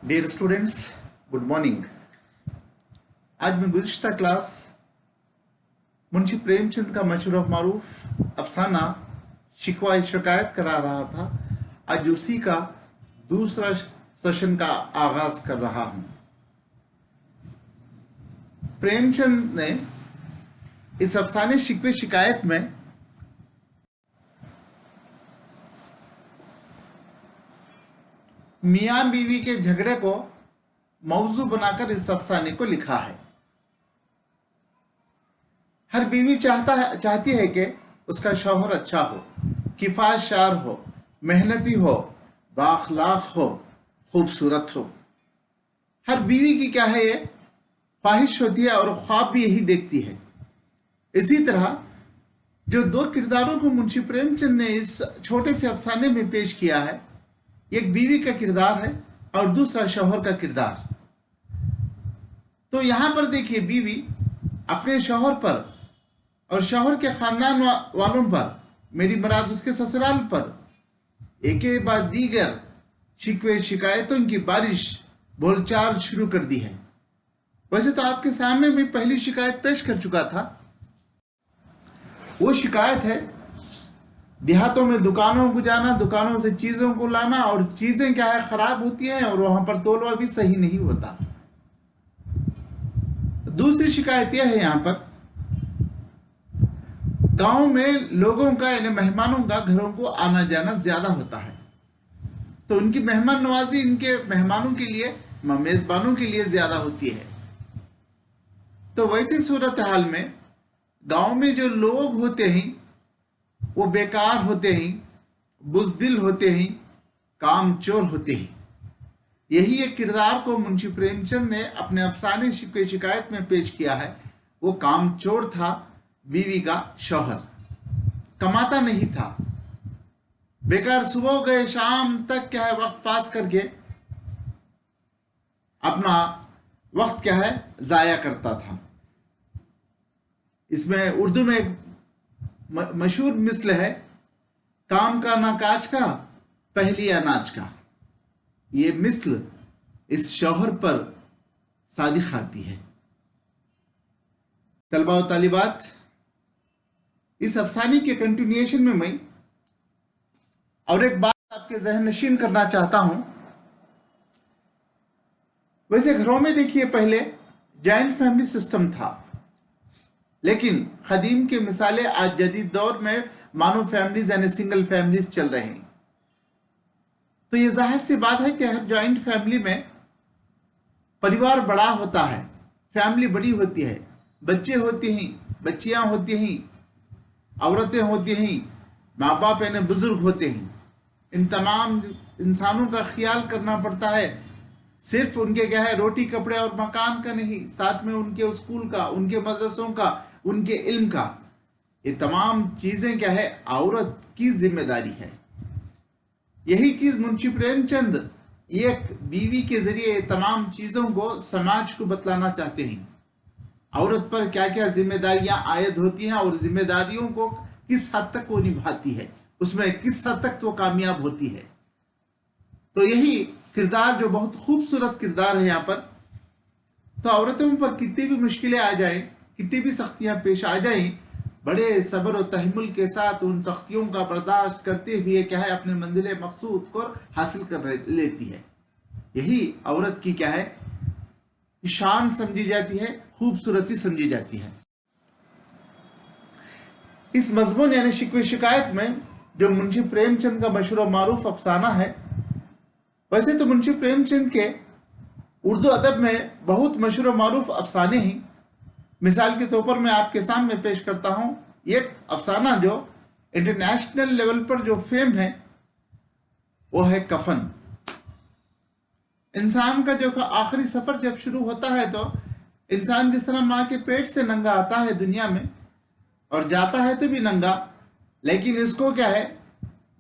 Dear students, good morning. आज मैं गुज़िश्ता class Munshi Premchand का मशहूर और मारूफ अफसाना शिकवा शिकायत करा रहा था। आज उसी का दूसरा सेशन का आगाज कर रहा हूं। प्रेमचंद ने इस अफसाने शिकवे शिकायत में मियां बीवी के झगड़े को मौजू बनाकर इस अफसाने को लिखा है। हर बीवी चाहती है कि उसका शौहर अच्छा हो, किफायतशार हो, मेहनती हो, बाअखलाक हो, खूबसूरत हो। हर बीवी की क्या है ये ख्वाहिश होती है और ख्वाब भी यही देखती है। इसी तरह जो दो किरदारों को मुंशी प्रेमचंद ने इस छोटे से अफसाने में पेश किया है, एक बीवी का किरदार है और दूसरा शौहर का किरदार। तो यहां पर देखिए, बीवी अपने शौहर पर और शौहर के खानदान वालों पर, मेरी मुराद उसके ससुराल पर, एक के बाद दीगर शिकवे शिकायतों की बारिश बोलचाल शुरू कर दी है। वैसे तो आपके सामने में पहली शिकायत पेश कर चुका था। वो शिकायत है देहातों में दुकानों को जाना, दुकानों से चीजों को लाना, और चीजें क्या है खराब होती हैं और वहां पर तोलवा भी सही नहीं होता। दूसरी शिकायत यह है, यहां पर गांव में लोगों का यानी मेहमानों का घरों को आना जाना ज्यादा होता है, तो उनकी मेहमान नवाजी इनके मेहमानों के लिए, मेजबानों के लिए ज्यादा होती है। तो वैसी सूरत हाल में गांव में जो लोग होते हैं वो बेकार होते हैं, बुज़दिल होते हैं, कामचोर होते हैं। यही एक किरदार को मुंशी प्रेमचंद ने अपने अफसाने शिकवे शिकायत में पेश किया है। वो कामचोर था, बीवी का शौहर कमाता नहीं था, बेकार सुबह गए शाम तक क्या है वक्त पास करके अपना वक्त क्या है जाया करता था। इसमें उर्दू में एक मशहूर मिसल है, काम का ना काज का, पहली अनाज का। ये मिसल इस शौहर पर सादिक आती है। तलबा और तालिबात, इस अफसाने के कंटिन्यूएशन में मैं और एक बात आपके जहन नशीन करना चाहता हूं। वैसे घरों में देखिए पहले जॉइंट फैमिली सिस्टम था, लेकिन खदीम की मिसालें आज जदीद दौर में मानो फैमिलीज यानी सिंगल फैमिलीज चल रहे हैं। तो ये जाहिर सी बात है कि हर जॉइंट फैमिली में परिवार बड़ा होता है, फैमिली बड़ी होती है, बच्चे होते हैं, बच्चियां होती हैं, औरतें होती हैं, माँ बाप यानी बुजुर्ग होते हैं। इन तमाम इंसानों का ख्याल करना पड़ता है, सिर्फ उनके क्या है रोटी कपड़े और मकान का नहीं, साथ में उनके स्कूल का, उनके मदरसों का, उनके इल्म का। ये तमाम चीजें क्या है औरत की जिम्मेदारी है। यही चीज मुंशी प्रेमचंद एक बीवी के जरिए तमाम चीजों को समाज को बतलाना चाहते हैं। औरत पर क्या क्या जिम्मेदारियां आयद होती हैं और जिम्मेदारियों को किस हद तक वो निभाती है, उसमें किस हद तक वो कामयाब होती है। तो यही किरदार जो बहुत खूबसूरत किरदार है यहाँ पर। तो औरतों पर कितनी भी मुश्किलें आ जाए, कितनी भी सख्तियां पेश आ जाएं, बड़े सब्र और तहम्मुल के साथ उन सख्तियों का बर्दाश्त करते हुए क्या है अपने मंजिल मकसूद को हासिल कर लेती है। यही औरत की क्या है शान समझी जाती है, खूबसूरती समझी जाती है। इस मजमून यानी शिकवे शिकायत में जो मुंशी प्रेमचंद का मशहूर और मारूफ अफसाना है, वैसे तो मुंशी प्रेमचंद के उर्दू अदब में बहुत मशहूर और मारूफ अफसाने हैं। मिसाल के तौर पर मैं आपके सामने पेश करता हूं एक अफसाना जो इंटरनेशनल लेवल पर जो फेम है, वो है कफन। इंसान का जो आखिरी सफर जब शुरू होता है, तो इंसान जिस तरह माँ के पेट से नंगा आता है दुनिया में और जाता है तो भी नंगा, लेकिन इसको क्या है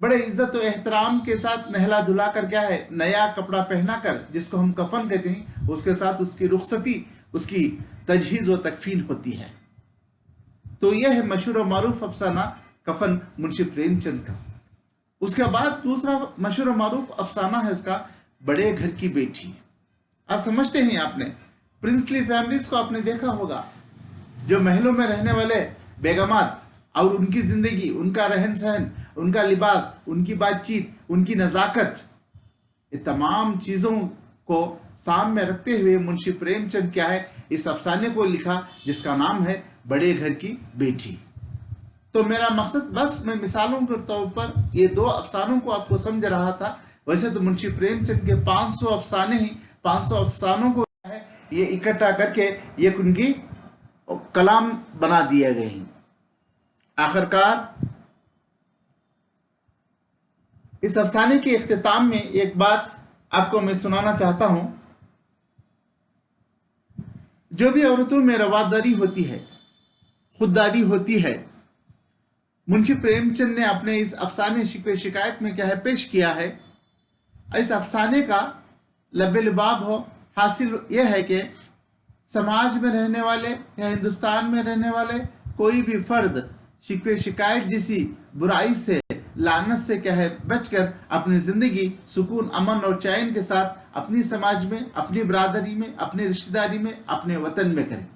बड़े इज्जत और एहतराम के साथ नहला धुला कर क्या है नया कपड़ा पहना कर, जिसको हम कफन कहते हैं, उसके साथ उसकी रुखसती, उसकी तजहीज व तकफीन होती है। तो यह है मशहूर और मारूफ अफसाना कफन मुंशी प्रेमचंद का। उसके बाद दूसरा मशहूर और मारूफ अफसाना है उसका बड़े घर की बेटी। आप समझते हैं, आपने प्रिंसली फैमिलीज को आपने देखा होगा, जो महलों में रहने वाले बेगमात और उनकी जिंदगी, उनका रहन सहन, उनका लिबास, उनकी बातचीत, उनकी नजाकत, ये तमाम चीजों को सामने रखते हुए मुंशी प्रेमचंद क्या है, इस अफसाने को लिखा जिसका नाम है बड़े घर की बेटी। तो मेरा मकसद बस मैं मिसालों के तौर पर ये दो अफसानों को आपको समझ रहा था। वैसे तो मुंशी प्रेमचंद के 500 अफसाने ही, 500 अफसानों को है ये इकट्ठा करके ये उनकी कलाम बना दिए गए हैं। आखिरकार इस अफसाने के इख्तिताम में एक बात आपको मैं सुनाना चाहता हूं। जो भी औरतों में रवादारी होती है, खुददारी होती है, मुंशी प्रेमचंद ने अपने इस अफसाने शिकवे शिकायत में क्या है पेश किया है। इस अफसाने का लबे-लुबाब हो हासिल यह है कि समाज में रहने वाले या हिंदुस्तान में रहने वाले कोई भी फर्द शिकवे शिकायत जैसी बुराई से, लानत से क्या है बचकर अपनी जिंदगी सुकून, अमन और चैन के साथ अपनी समाज में, अपनी बरादरी में, अपनी रिश्तेदारी में, अपने वतन में करे।